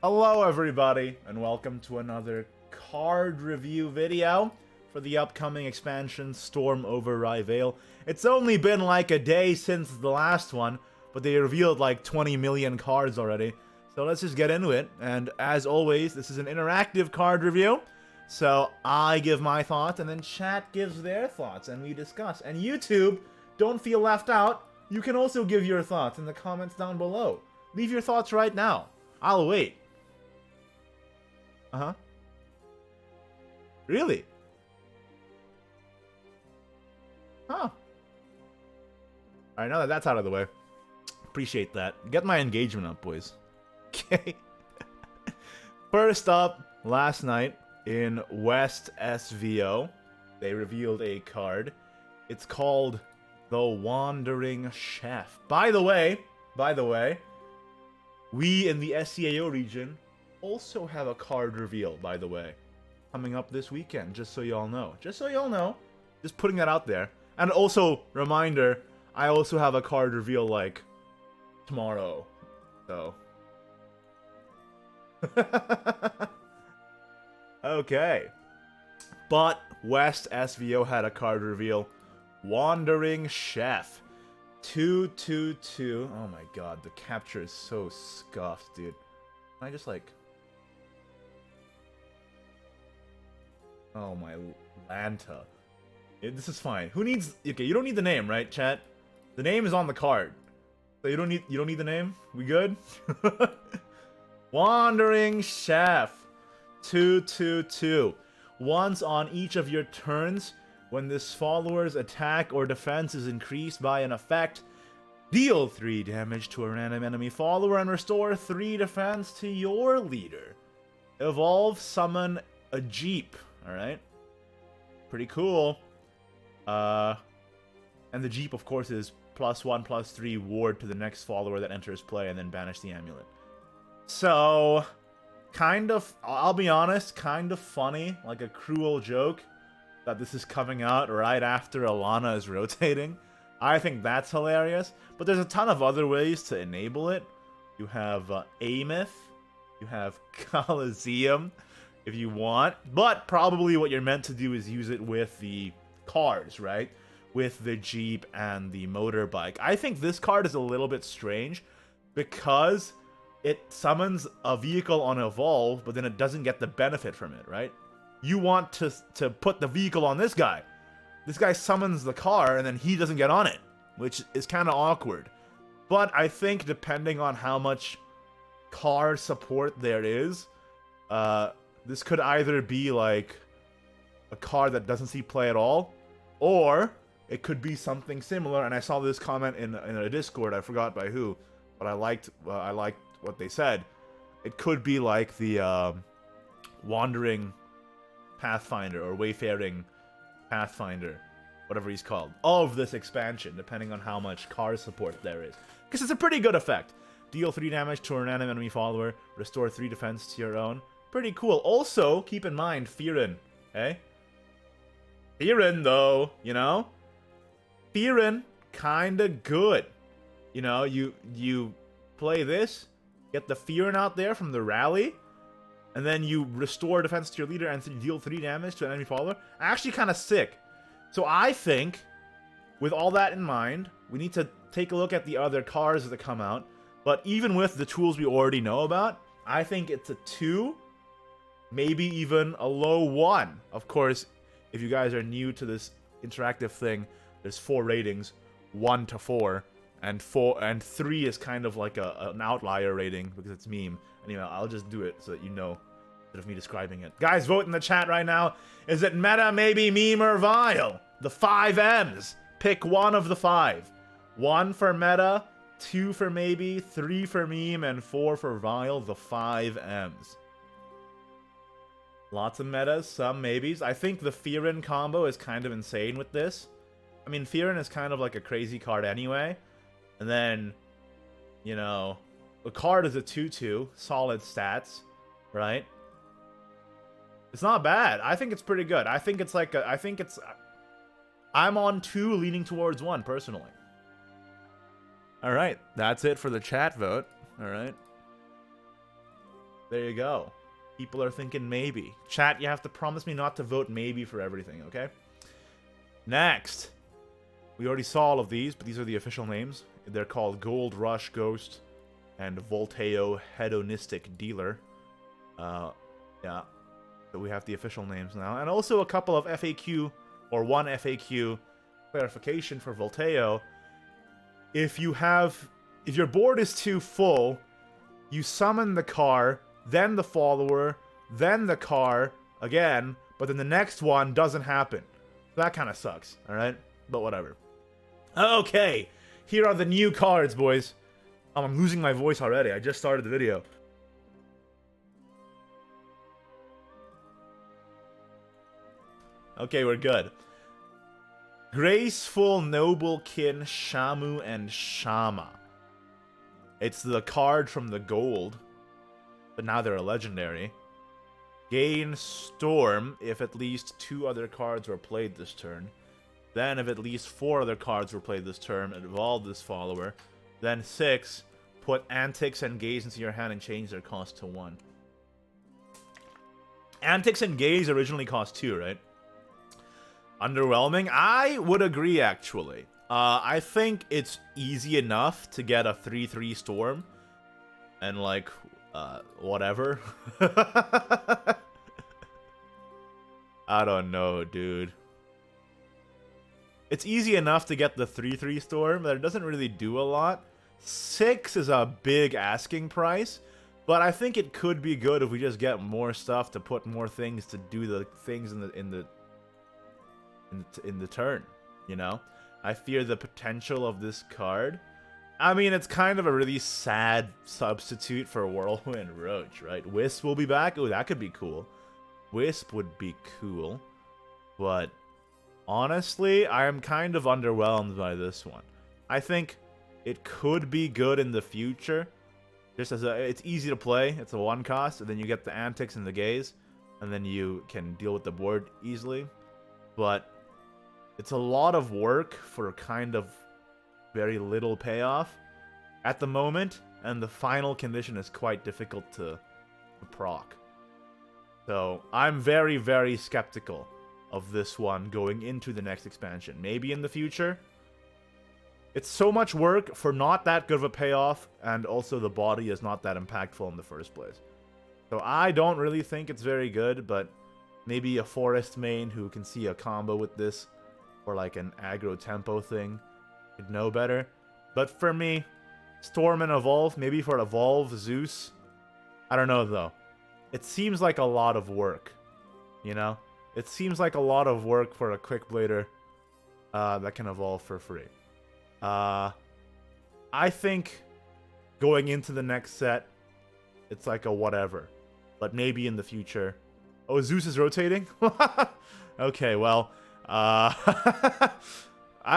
Hello everybody, and welcome to another card review video for the upcoming expansion Storm Over Rivayle. It's only been like a day since the last one, but they revealed like 20 million cards already. So let's just get into it, and as always, this is an interactive card review. So I give my thoughts, and then chat gives their thoughts, and we discuss. And YouTube, don't feel left out. You can also give your thoughts in the comments down below. Leave your thoughts right now. I'll wait. Uh-huh. Really? Huh. Alright, now that that's out of the way. Appreciate that. Get my engagement up, boys. Okay. First up, last night in West SVO, they revealed a card. It's called the Wandering Chef. By the way, we in the SCAO region also have a card reveal, by the way, coming up this weekend, just so y'all know. Just putting that out there. And also, reminder, I also have a card reveal, like, tomorrow. So. Okay. But West SVO had a card reveal. Wandering Chef. 2/2/2. Oh my god, the capture is so scuffed, dude. Can I just, like... Oh my Lanta. This is fine. Who needs... Okay, you don't need the name, right, chat? The name is on the card. So you don't need the name? We good? Wandering Chef. 2/2/2. Once on each of your turns, when this follower's attack or defense is increased by an effect, deal 3 damage to a random enemy follower and restore 3 defense to your leader. Evolve, summon a Jeep. Alright. Pretty cool. And the Jeep, of course, is +1/+3 ward to the next follower that enters play and then banish the amulet. So, kind of, I'll be honest, kind of funny, like a cruel joke, that this is coming out right after Alana is rotating. I think that's hilarious. But there's a ton of other ways to enable it. You have Ameth. You have Coliseum, if you want. But probably what you're meant to do is use it with the cars, right? With the Jeep and the motorbike. I think this card is a little bit strange because it summons a vehicle on Evolve, but then it doesn't get the benefit from it, right? You want to put the vehicle on this guy. This guy summons the car, and then he doesn't get on it, which is kind of awkward. But I think depending on how much car support there is, this could either be like a card that doesn't see play at all, or it could be something similar. And I saw this comment in a Discord, I forgot by who, but I liked what they said. It could be like the Wandering Pathfinder or Wayfaring Pathfinder, whatever he's called, of this expansion, depending on how much car support there is. Because it's a pretty good effect. Deal 3 damage to a random enemy follower, restore 3 defense to your own. Pretty cool. Also, keep in mind, Fearin, okay? Fearin, though, you know? Fearin, kinda good. You know, you play this, get the Fearin out there from the rally, and then you restore defense to your leader and deal 3 damage to an enemy follower. Actually kind of sick. So I think, with all that in mind, we need to take a look at the other cards that come out. But even with the tools we already know about, I think it's a 2, maybe even a low 1. Of course, if you guys are new to this interactive thing, there's 4 ratings, 1 to 4. And 3 is kind of like an outlier rating because it's meme. Anyway, I'll just do it so that you know instead of me describing it. Guys, vote in the chat right now. Is it meta, maybe, meme, or vile? The 5 M's. Pick one of the 5. 1 for meta, 2 for maybe, 3 for meme, and 4 for vile. The 5 M's. Lots of metas, some maybes. I think the Fearin combo is kind of insane with this. I mean, Fearin is kind of like a crazy card anyway. And then, you know, the card is a 2/2, solid stats, right? It's not bad. I think it's pretty good. I think it's like I'm on 2, leaning towards 1, personally. Alright, that's it for the chat vote. Alright. There you go. People are thinking maybe. Chat, you have to promise me not to vote maybe for everything, okay? Next. We already saw all of these, but these are the official names. They're called Gold Rush Ghost and Volteo Hedonistic Dealer. Yeah. So we have the official names now. And also a couple of FAQ, or one FAQ clarification for Volteo. If your board is too full, you summon the car, then the follower, then the car again, but then the next one doesn't happen. That kind of sucks, alright? But whatever. Okay, here are the new cards, boys. I'm losing my voice already. I just started the video. Okay, we're good. Graceful Noble Kin, Shamu, and Shama. It's the card from the gold, but now they're a legendary. Gain Storm if at least 2 other cards were played this turn. Then if at least 4 other cards were played this turn, evolve this follower. Then 6, put Antics and Gaze into your hand and change their cost to 1. Antics and Gaze originally cost 2, right? Underwhelming? I would agree, actually. I think it's easy enough to get a 3/3 Storm. And, like, whatever. I don't know, dude. It's easy enough to get the 3/3 Storm, but it doesn't really do a lot. 6 is a big asking price, but I think it could be good if we just get more stuff to put more things to do the things in the turn, you know? I fear the potential of this card. I mean, it's kind of a really sad substitute for Whirlwind Roach, right? Wisp will be back. Oh, that could be cool. Wisp would be cool. But honestly, I am kind of underwhelmed by this one. I think it could be good in the future. Just as it's easy to play. It's a 1 cost, and then you get the Antics and the Gaze, and then you can deal with the board easily. But it's a lot of work for kind of very little payoff at the moment, and the final condition is quite difficult to proc. So I'm very, very skeptical of this one going into the next expansion. Maybe in the future. It's so much work for not that good of a payoff, and also the body is not that impactful in the first place. So I don't really think it's very good, but maybe a Forest main who can see a combo with this, or like an aggro tempo thing, would know better. But for me, Storm and Evolve, maybe for Evolve Zeus, I don't know though. It seems like a lot of work, you know? It seems like a lot of work for a Quick Blader that can evolve for free. I think going into the next set, it's like a whatever. But maybe in the future. Oh, Zeus is rotating? Okay, well, I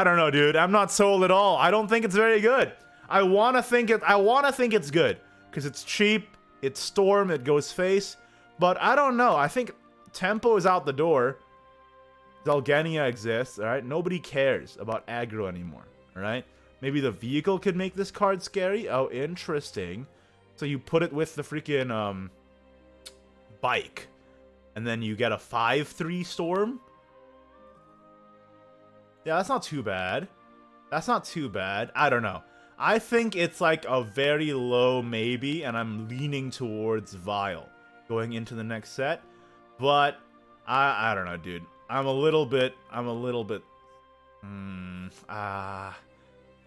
don't know, dude. I'm not sold at all. I don't think it's very good. I want to think it's good because it's cheap, it's Storm, it goes face, but I don't know. I think tempo is out the door. Zelgenia exists, all right? Nobody cares about aggro anymore, all right? Maybe the vehicle could make this card scary. Oh, interesting. So you put it with the freaking bike, and then you get a 5/3 Storm. Yeah, that's not too bad. That's not too bad. I don't know. I think it's like a very low maybe, and I'm leaning towards Vile going into the next set. But I don't know, dude. I'm a little bit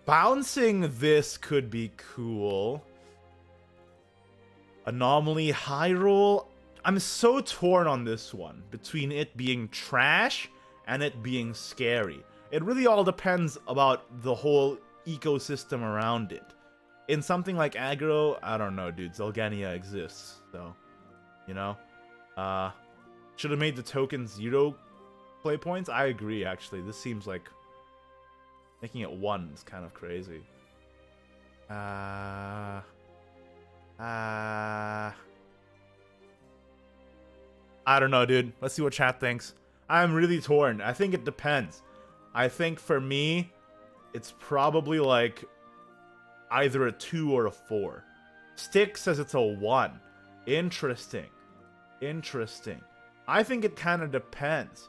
bouncing this could be cool. Anomaly high roll. I'm so torn on this one between it being trash and it being scary. It really all depends about the whole ecosystem around it. In something like aggro, I don't know, dude. Zelgenia exists, so, you know. Should have made the token 0 play points. I agree, actually. This seems like making it 1 is kind of crazy. I don't know, dude. Let's see what chat thinks. I'm really torn. I think it depends. I think for me, it's probably like either a 2 or a 4. Stick says it's a 1. Interesting. Interesting. I think it kind of depends.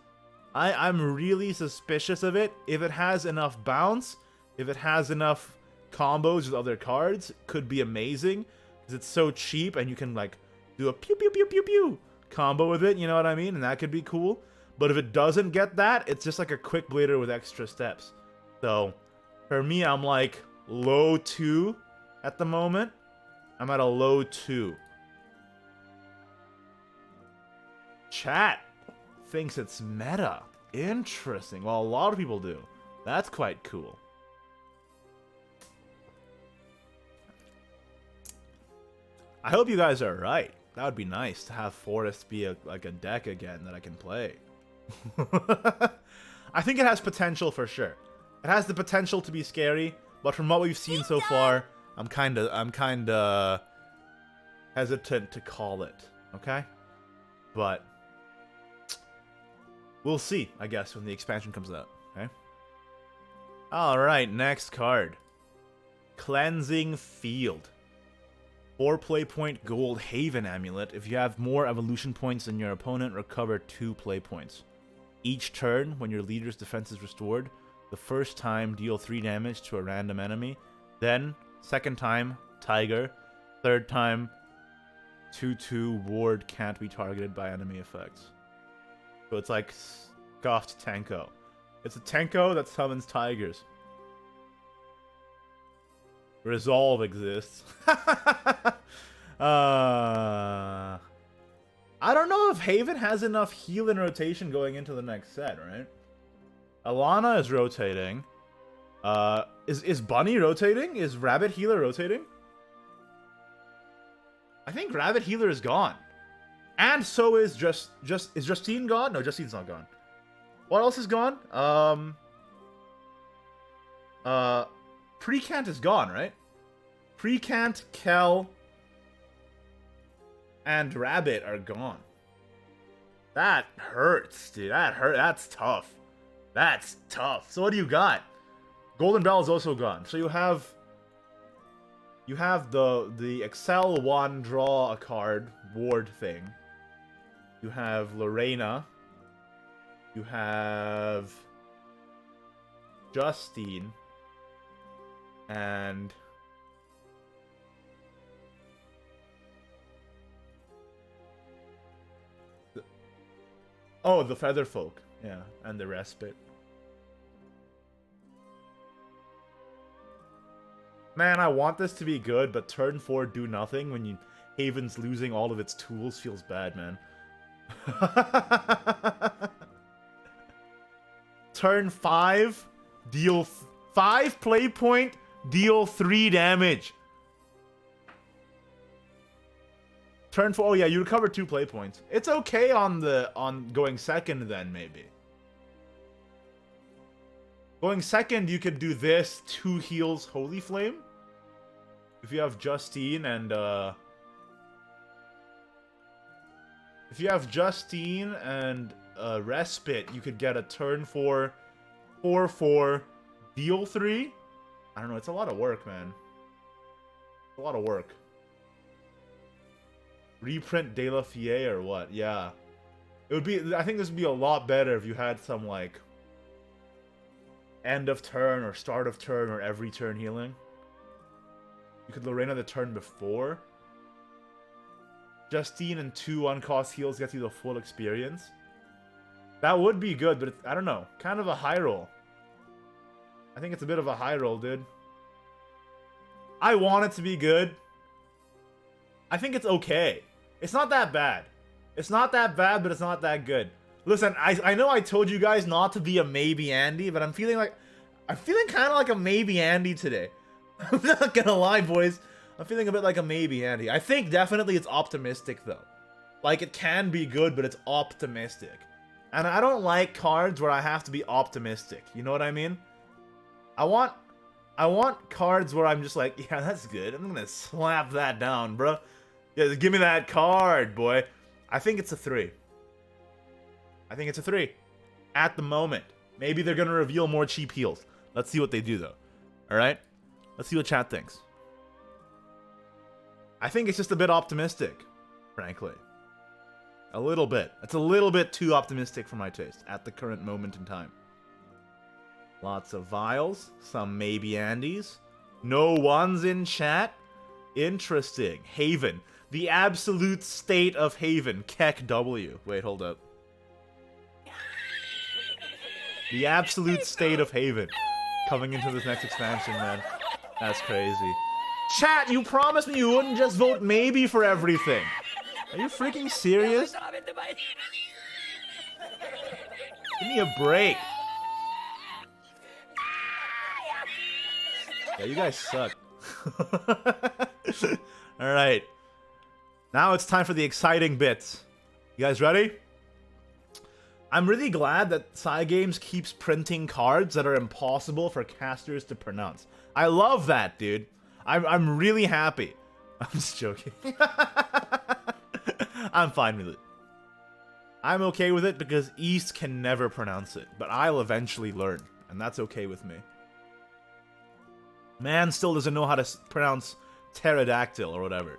I'm really suspicious of it. If it has enough bounce, if it has enough combos with other cards, could be amazing. Because it's so cheap and you can like do a pew pew pew pew pew combo with it, you know what I mean? And that could be cool. But if it doesn't get that, it's just like a quick blader with extra steps. So for me, I'm like low 2 at the moment. I'm at a low 2. Chat thinks it's meta. Interesting. Well, a lot of people do. That's quite cool. I hope you guys are right. That would be nice to have Forest be like a deck again that I can play. I think it has potential for sure. It has the potential to be scary, but from what we've seen so far, I'm kinda hesitant to call it. Okay? But we'll see, I guess, when the expansion comes out. Okay? Alright, next card. Cleansing Field. 4 play point gold Haven Amulet. If you have more evolution points than your opponent, recover 2 play points. Each turn, when your leader's defense is restored, the first time deal 3 damage to a random enemy. Then, second time, Tiger. Third time, 2/2 ward can't be targeted by enemy effects. So it's like Scoffed Tenko. It's a Tenko that summons tigers. Resolve exists. I don't know if Haven has enough heal in rotation going into the next set, right? Alana is rotating. Is Bunny rotating? Is Rabbit Healer rotating? I think Rabbit Healer is gone. And so is is Justine gone? No, Justine's not gone. What else is gone? Precant is gone, right? Precant, Kel, and Rabbit are gone. That hurts, dude. That hurt. That's tough. That's tough. So what do you got? Golden Bell is also gone. So you have the Excel one draw a card ward thing. You have Lorena. You have Justine. And the Feather Folk. Yeah, and the Respite. Man, I want this to be good, but turn 4 do nothing when Haven's losing all of its tools feels bad, man. Turn 5, deal 5 play point, deal 3 damage. Turn 4, oh yeah, you recover 2 play points. It's okay on going second then, maybe. Going second, you could do this, 2 heals Holy Flame. If you have Justine and, if you have Justine and Respite, you could get a turn 4, 4/4, deal 3. I don't know, it's a lot of work, man. It's a lot of work. Reprint De La Fie or what? Yeah. It would be, I think this would be a lot better if you had some, like, end of turn or start of turn or every turn healing. You could Lorena the turn before. Justine and 2 uncost heals gets you the full experience. That would be good, but it's, I don't know. Kind of a high roll. I think it's a bit of a high roll, dude. I want it to be good. I think it's okay. It's not that bad. It's not that bad, but it's not that good. Listen, I know I told you guys not to be a maybe Andy, but I'm feeling kind of like a maybe Andy today. I'm not gonna lie, boys. I'm feeling a bit like a maybe Andy. I think definitely it's optimistic, though. Like, it can be good, but it's optimistic. And I don't like cards where I have to be optimistic. You know what I mean? I want cards where I'm just like, yeah, that's good. I'm gonna slap that down, bro. Yeah, just give me that card, boy. I think it's a 3. I think it's a 3. At the moment. Maybe they're gonna reveal more cheap heals. Let's see what they do, though. Alright? Let's see what chat thinks. I think it's just a bit optimistic. frankly. A little bit. It's a little bit too optimistic for my taste at the current moment in time. Lots of vials, some maybe Andes. No ones in chat. Interesting. Haven. The absolute state of Haven. Keck W. Wait, hold up. The absolute state of Haven. Coming into this next expansion, man. That's crazy. Chat, you promised me you wouldn't just vote maybe for everything. Are you freaking serious? Give me a break. Yeah, you guys suck. Alright. Now it's time for the exciting bits. You guys ready? I'm really glad that Cygames keeps printing cards that are impossible for casters to pronounce. I love that, dude. I'm really happy. I'm just joking. I'm fine with it. I'm okay with it because East can never pronounce it, but I'll eventually learn, and that's okay with me. Man still doesn't know how to pronounce pterodactyl or whatever.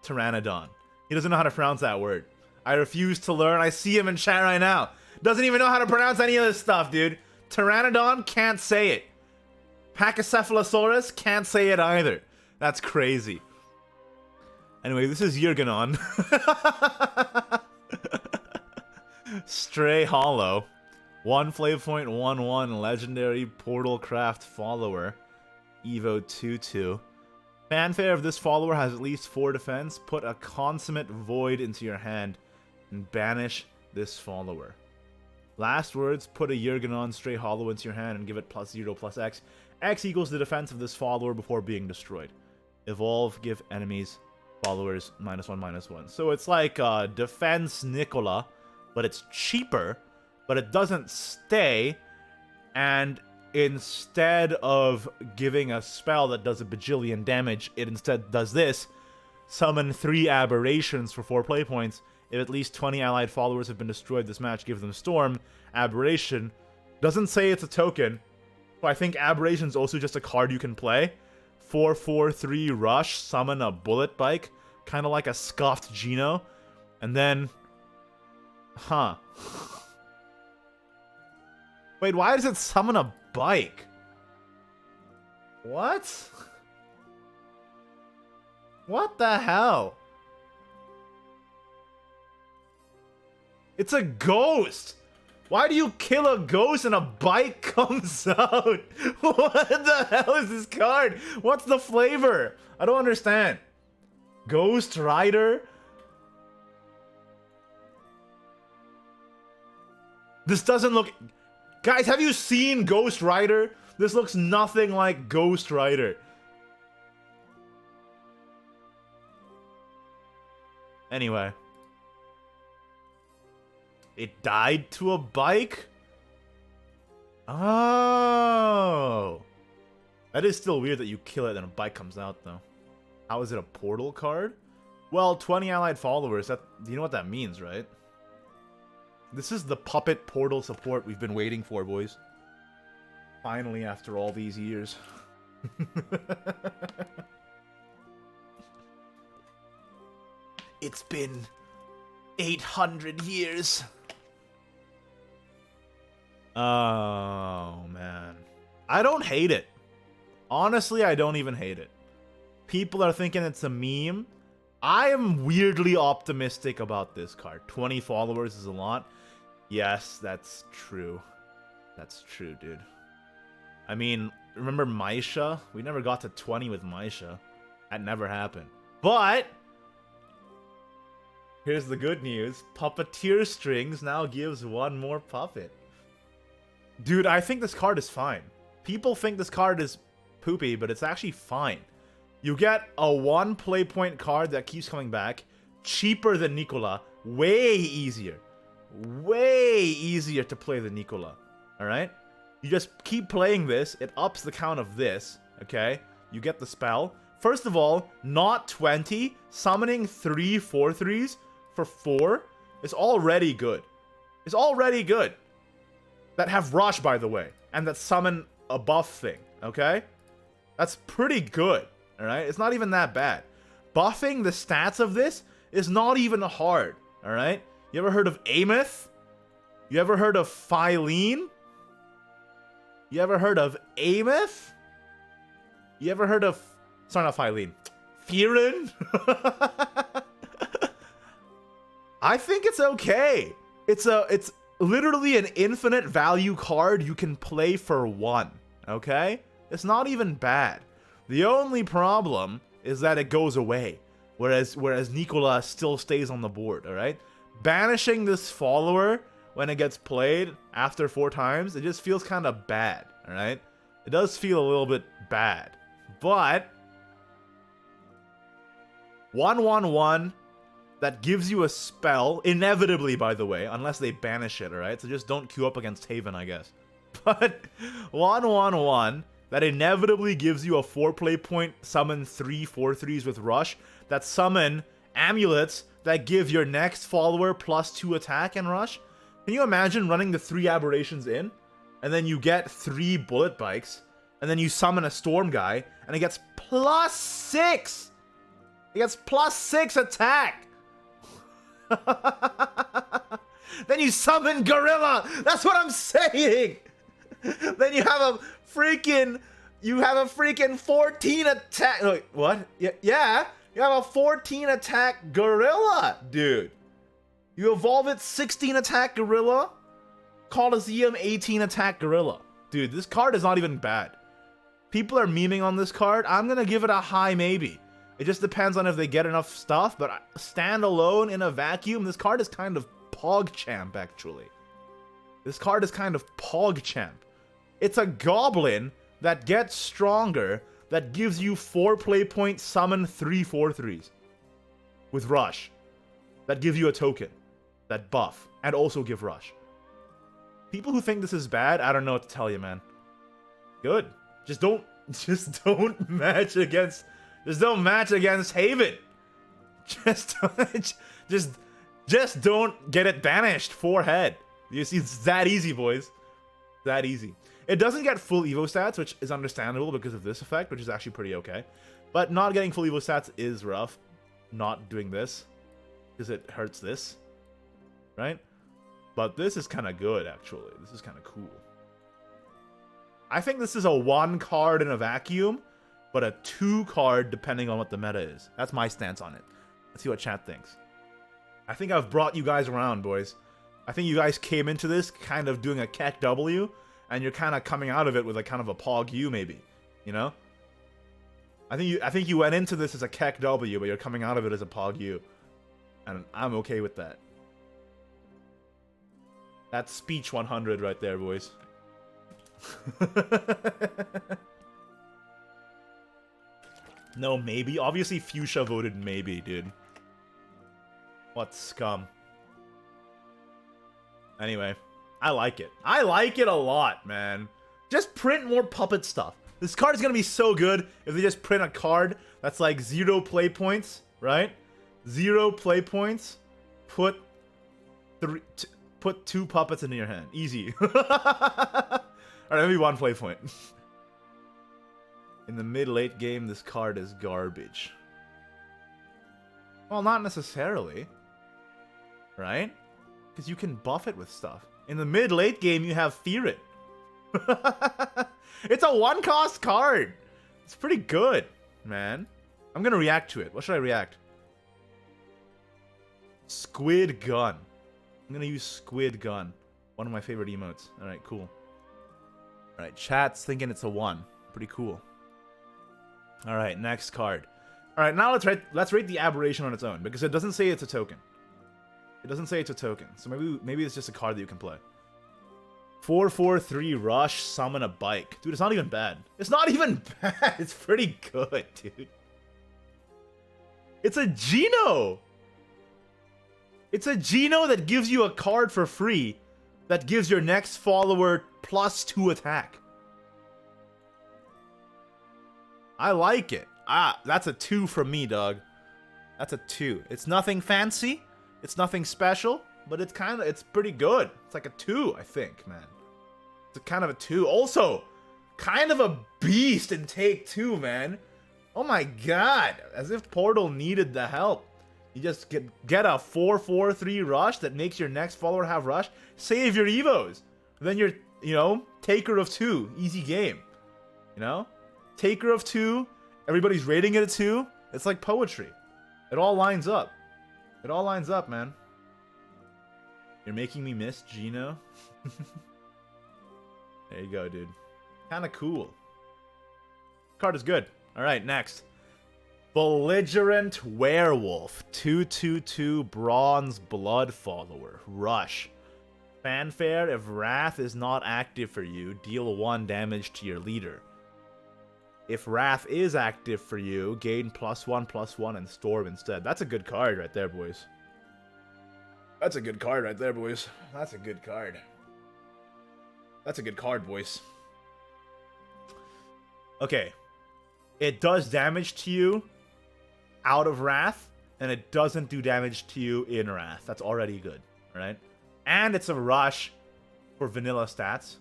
Pteranodon. He doesn't know how to pronounce that word. I refuse to learn. I see him in chat right now. Doesn't even know how to pronounce any of this stuff, dude. Pteranodon can't say it. Pachycephalosaurus can't say it either. That's crazy. Anyway, this is Yurganon. Stray Hollow. 1 legendary portal craft follower. Evo 2-2. Fanfare of this follower has at least 4 defense. Put a consummate void into your hand and banish this follower. Last words, put a Yurganon Stray Hollow into your hand and give it +0/+X. X equals the defense of this follower before being destroyed. Evolve, give enemies, followers, -1/-1. So it's like defense Nicola, but it's cheaper, but it doesn't stay, and instead of giving a spell that does a bajillion damage, it instead does this. Summon 3 aberrations for 4 play points. If at least 20 allied followers have been destroyed this match, give them Storm. Aberration. Doesn't say it's a token. But I think Aberration is also just a card you can play. 4/4/3 rush. Summon a bullet bike. Kind of like a scuffed Geno. And then... Huh. Wait, why does it summon a bike? What? What the hell? It's a ghost! Why do you kill a ghost and a bike comes out? What the hell is this card? What's the flavor? I don't understand. Ghost Rider? This doesn't look... Guys, have you seen Ghost Rider? This looks nothing like Ghost Rider. Anyway. It died to a bike? Oh. That is still weird that you kill it and a bike comes out, though. How is it a portal card? Well, 20 allied followers. You know what that means, right? This is the puppet portal support we've been waiting for, boys. Finally, after all these years. It's been 800 years. Oh, man. I don't hate it. Honestly, I don't even hate it. People are thinking it's a meme. I am weirdly optimistic about this card. 20 followers is a lot. Yes, that's true. That's true, dude. I mean, remember Maisha? We never got to 20 with Maisha. That never happened. But... here's the good news. Puppeteer Strings now gives 1 more puppet. Dude, I think this card is fine. People think this card is poopy, but it's actually fine. You get a 1 play point card that keeps coming back. Cheaper than Nicola. Way easier. Way easier to play than Nicola. Alright? You just keep playing this. It ups the count of this. Okay? You get the spell. First of all, not 20. Summoning 3 4/3s for 4 is already good. It's already good. That have rush, by the way. And that summon a buff thing. Okay? That's pretty good. Alright? It's not even that bad. Buffing the stats of this is not even hard, alright? You ever heard of Ameth? You ever heard of Phylene? You ever heard of Ameth? You ever heard of... Sorry, not Phylene. Firen? I think it's okay. It's literally an infinite value card you can play for 1, okay? It's not even bad. The only problem is that it goes away, whereas Nicola still stays on the board, alright? Banishing this follower when it gets played after 4 times, it just feels kind of bad, alright? It does feel a little bit bad. But 1/1/1 that gives you a spell, inevitably by the way, unless they banish it, alright? So just don't queue up against Haven, I guess. But 1/1/1 that inevitably gives you a 4-play point, summon 3 4/3s with Rush, that summon amulets that give your next follower +2 attack and Rush. Can you imagine running the 3 aberrations in, and then you get 3 bullet bikes, and then you summon a storm guy, and it gets +6! It gets +6 attack! Then you summon Gorilla! That's what I'm saying! Then you have a freaking 14 attack. Wait, what? Yeah, you have a 14 attack Gorilla, dude. You evolve it 16 attack Gorilla, Coliseum 18 attack Gorilla. Dude, this card is not even bad. People are memeing on this card. I'm gonna give it a high maybe. It just depends on if they get enough stuff, but standalone in a vacuum, this card is kind of PogChamp, actually. This card is kind of PogChamp. It's a goblin that gets stronger, that gives you 4 play points, summon 3 4/3s. With Rush. That give you a token. That buff. And also give Rush. People who think this is bad, I don't know what to tell you, man. Good. Just don't match against Haven. Just don't get it banished. 4 head. You see, it's that easy, boys. That easy. It doesn't get full Evo stats, which is understandable because of this effect, which is actually pretty okay. But not getting full Evo stats is rough. Not doing this. Because it hurts this. Right? But this is kind of good, actually. This is kind of cool. I think this is a 1 card in a vacuum, but a 2 card depending on what the meta is. That's my stance on it. Let's see what chat thinks. I think I've brought you guys around, boys. I think you guys came into this kind of doing a Keck W, and you're kind of coming out of it with a kind of a Pog U, maybe. You know? I think you went into this as a Keck W, but you're coming out of it as a Pog U. And I'm okay with that. That's speech 100 right there, boys. No, maybe. Obviously, Fuchsia voted maybe, dude. What scum. Anyway, I like it. I like it a lot, man. Just print more puppet stuff. This card is gonna be so good if they just print a card that's like 0 play points, right? 0 play points. Put 2 puppets into your hand. Easy. Alright, maybe 1 play point. In the mid-late game, this card is garbage. Well, not necessarily. Right? Because you can buff it with stuff. In the mid-late game, you have Fear It. It's a 1-cost card. It's pretty good, man. I'm gonna react to it. What should I react? Squid Gun. I'm gonna use Squid Gun. One of my favorite emotes. Alright, cool. Alright, chat's thinking it's a 1. Pretty cool. Alright, next card. Alright, now let's rate the Aberration on its own, because it doesn't say it's a token. It doesn't say it's a token, so maybe it's just a card that you can play. 4/4/3 Rush, summon a bike. Dude, it's not even bad. It's not even bad. It's pretty good, dude. It's a Geno! It's a Geno that gives you a card for free that gives your next follower +2 attack. I like it. Ah, that's a 2 from me, dog. That's a 2. It's nothing fancy. It's nothing special, but it's pretty good. It's like a 2, I think, man. It's a kind of a 2. Also, kind of a beast in take 2, man. Oh my god. As if Portal needed the help. You just get a 4/4/3 rush that makes your next follower have rush. Save your evos. Then you're, you know, taker of 2. Easy game. You know? Taker of 2. Everybody's rating it at 2. It's like poetry. It all lines up. It all lines up, man. You're making me miss Gino. There you go, dude. Kinda cool. Card is good. Alright, next. Belligerent Werewolf. 2/2/2 Bronze Blood Follower. Rush. Fanfare, if Wrath is not active for you, deal 1 damage to your leader. If Wrath is active for you, gain +1/+1 and Storm instead. That's a good card right there, boys. That's a good card right there, boys. That's a good card. That's a good card, boys. Okay. It does damage to you out of Wrath, and it doesn't do damage to you in Wrath. That's already good, right? And it's a rush for vanilla stats.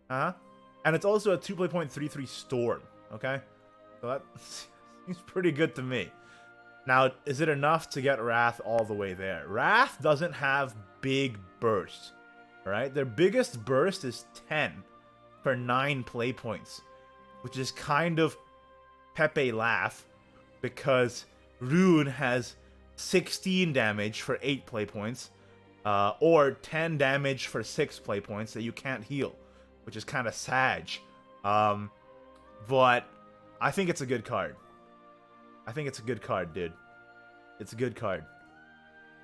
And it's also a 2.33 Storm, okay? So that seems pretty good to me. Now, is it enough to get Wrath all the way there? Wrath doesn't have big bursts, alright? Their biggest burst is 10 for 9 play points, which is kind of Pepe laugh, because Rune has 16 damage for 8 play points, or 10 damage for 6 play points that you can't heal, which is kind of sag. But I think it's a good card. I think it's a good card, dude. It's a good card.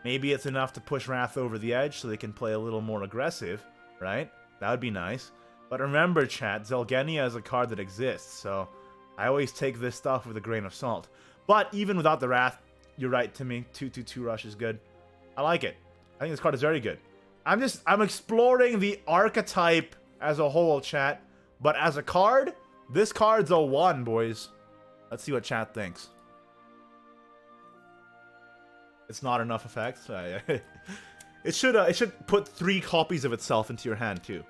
Maybe it's enough to push Wrath over the edge so they can play a little more aggressive, right? That would be nice. But remember, chat, Zelgenia is a card that exists, so I always take this stuff with a grain of salt. But even without the Wrath, you're right, Timmy. 2/2/2 rush is good. I like it. I think this card is very good. I'm exploring the archetype as a whole, chat. But as a card, this card's a 1, boys. Let's see what chat thinks. It's not enough effects. It should put 3 copies of itself into your hand too.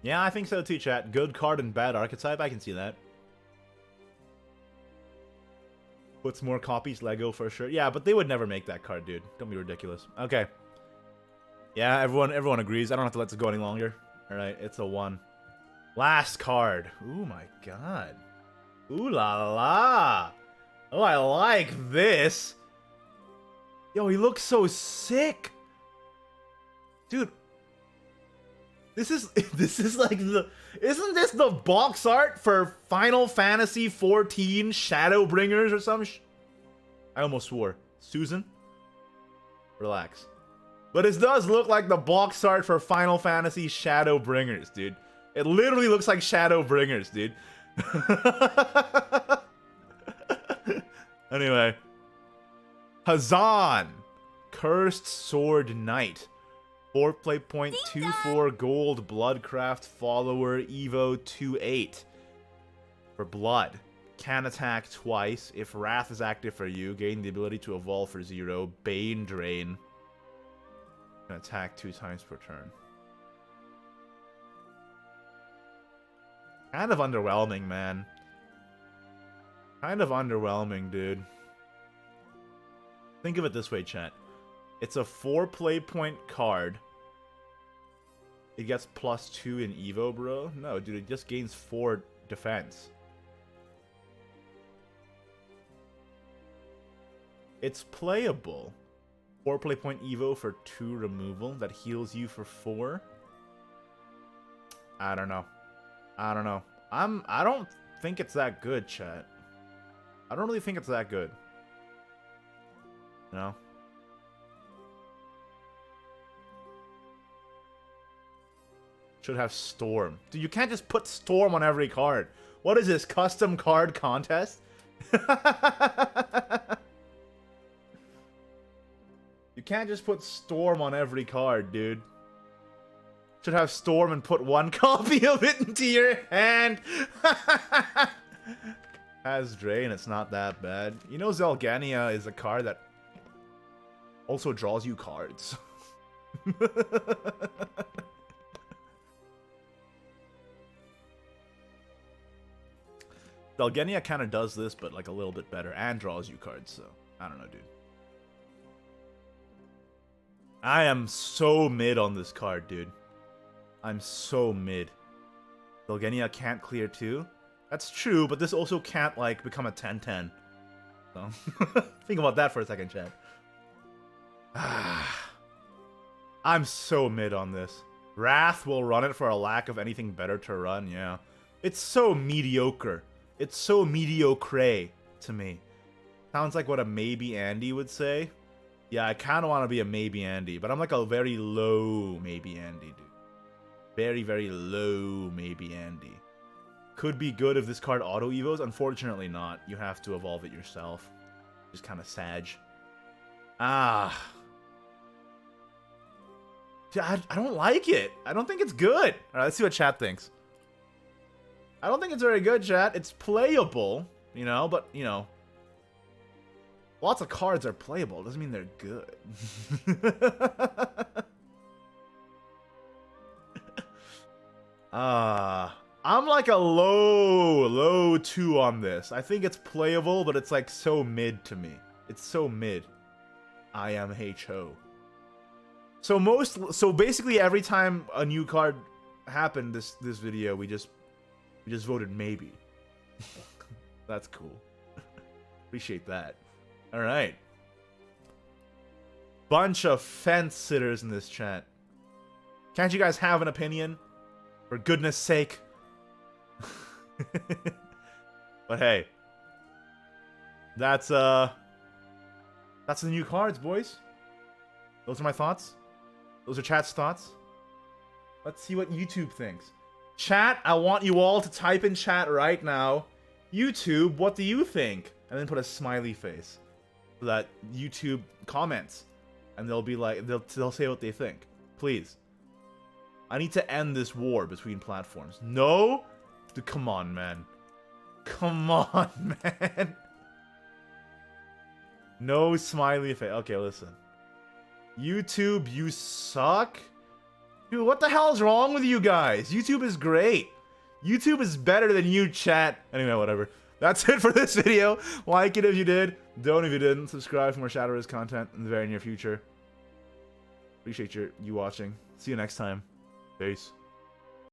Yeah, I think so too, chat. Good card and bad archetype. I can see that. Puts more copies, Lego for sure. Yeah, but they would never make that card, dude. Don't be ridiculous. Okay. Yeah, everyone agrees. I don't have to let this go any longer. Alright, it's a 1. Last card. Ooh my god. Ooh la la. Oh, I like this. Yo, he looks so sick. Dude. This is like the... Isn't this the box art for Final Fantasy XIV Shadowbringers or some I almost swore. Susan? Relax. But it does look like the box art for Final Fantasy Shadowbringers, dude. It literally looks like Shadowbringers, dude. Anyway. Hazan. Cursed Sword Knight. 4 play point, 2/4 gold, Bloodcraft follower, Evo 2/8. For blood. Can attack twice. If Wrath is active for you, gain the ability to evolve for 0. Bane Drain. Can attack 2 times per turn. Kind of underwhelming, man. Kind of underwhelming, dude. Think of it this way, chat. It's a 4 play point card. It gets +2 in Evo, bro. No, dude, it just gains 4 defense. It's playable. 4 play point Evo for 2 removal that heals you for 4. I don't know. I don't know. I don't think it's that good, chat. I don't really think it's that good. You know? Should have Storm. Dude, you can't just put Storm on every card. What is this, custom card contest? You can't just put Storm on every card, dude. Should have Storm and put 1 copy of it into your hand. Has Drain, it's not that bad. You know Zelgenia is a card that also draws you cards. Delgenia kind of does this, but like a little bit better, and draws you cards, so I don't know, dude. I am so mid on this card, dude. I'm so mid. Delgenia can't clear too. That's true, but this also can't, like, become a 10-10. So, think about that for a second, chat. I'm so mid on this. Wrath will run it for a lack of anything better to run, yeah. It's so mediocre. It's so mediocre to me. Sounds like what a maybe Andy would say. Yeah, I kind of want to be a maybe Andy, but I'm like a very low maybe Andy, dude. Very, very low maybe Andy. Could be good if this card auto-evos. Unfortunately not. You have to evolve it yourself. Just kind of sag. I don't like it. I don't think it's good. Alright, let's see what chat thinks. I don't think it's very good, chat. It's playable, you know, but, you know. Lots of cards are playable. Doesn't mean they're good. I'm like a low 2 on this. I think it's playable, but it's like so mid to me. It's so mid. I am H-Ho. So basically every time a new card happened this video, we just voted maybe. That's cool. Appreciate that. All right. Bunch of fence sitters in this chat. Can't you guys have an opinion? For goodness sake. But hey. That's the new cards, boys. Those are my thoughts. Those are chat's thoughts. Let's see what YouTube thinks. Chat, I want you all to type in chat right now. YouTube, what do you think? And then put a smiley face. So that YouTube comments. And they'll be like, they'll say what they think. Please. I need to end this war between platforms. No? Dude, come on, man. Come on, man. No smiley face. Okay, listen. YouTube, you suck? Dude, what the hell is wrong with you guys? YouTube is great. YouTube is better than you, chat. Anyway, whatever. That's it for this video. Like it if you did. Don't if you didn't. Subscribe for more Shadowverse content in the very near future. Appreciate you watching. See you next time. Peace.